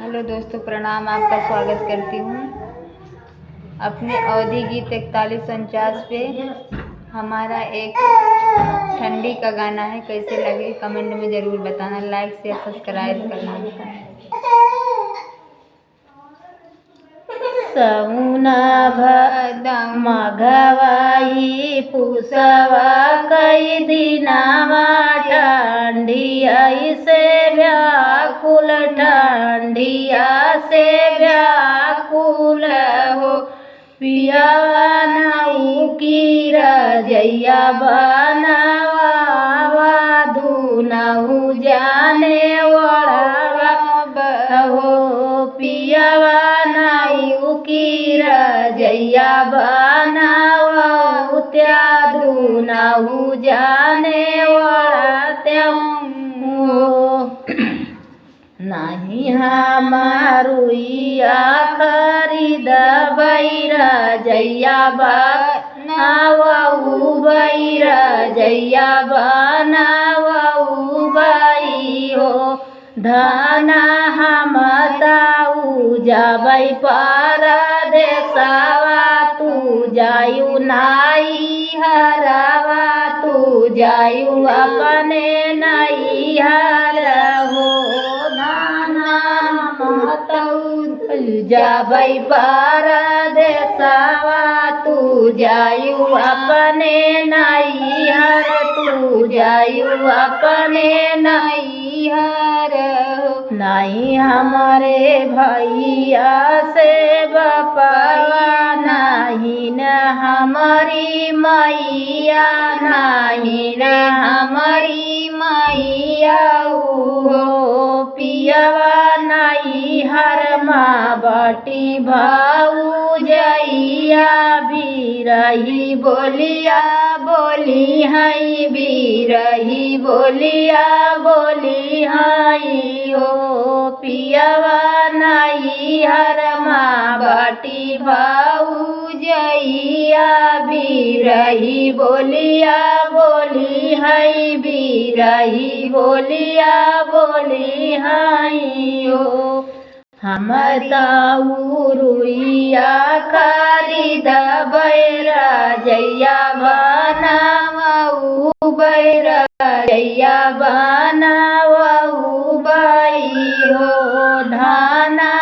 Hello दोस्तों, प्रणाम। आपका स्वागत करती हूँ अपने अवधि गीत 4149 पे। हमारा एक ठंडी का गाना है, कैसे लगे कमेंट में ज़रूर बताना। लाइक शेयर सब्सक्राइब करना। सौना मघवाई पुसवा कई दिनावा ठंडिया से व्याकुल, ठंडिया से व्याकुल हो। पियावा नाऊ की रजैया बनावा दूनहु जाने वड़ा हो। पियावा नाऊ की रजैया बनावा त्या दूनहु जाने वड़ा त्यों नहीं हमारुइया खरीद बैरा जैया बनावऊ बैरा जैया बनावऊ बाई हो। धना हम ताऊ जाबै परदेसवा तू जायु नाई हरावा तू जायु अपने नाई हर हो। जाबै परदेसवा तू जायु अपने नैहर, तू जायु अपने नैहर। नहीं हमारे भैया से बपवा, नहीं न हमारी मैया, नहीं न हमारी मैया हो। पियावा नैहर माँ बटी भाऊ जैया बिरही बोलिया बोली हई, बिरही बोलिया बोली हई हो। पियावा नैहर माँ बटी भाऊ जैया बिरही बोलिया बोली हई, बिरही बोलिया बोली हई हो। हम ताऊ रुइया खरीद बैरा जैया बनावऊ बैरा जैया बनावऊ बाई हो। ढाना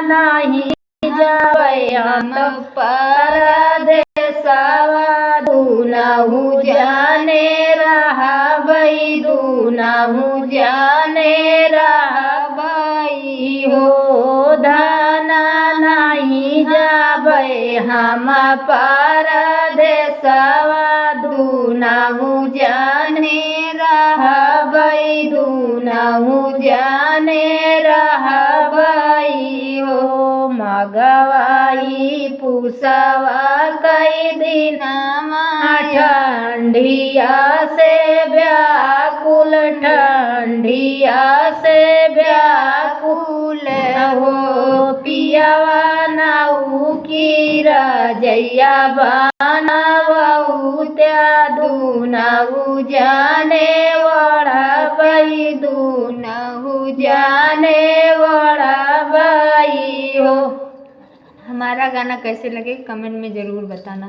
नहीं जाबै हम परदेसवा दूनहु जाने रहबै, दूनहु जाने रहबै हो। धना नहीं जाबै हम परदेसवा दूनहु जाने रहबै, दूनहु जाने रहबै हो। मगवाई पुसवा कई दिनमा ठंडिया से व्याकुल, ठंडिया से व्याकुल हो। पियावा नाऊ की रजैया बनावऊ त्या दूनहु जाने वड़ा बई, दूनहु जाने वड़ा बई हो। हमारा गाना कैसे लगे कमेंट में ज़रूर बताना।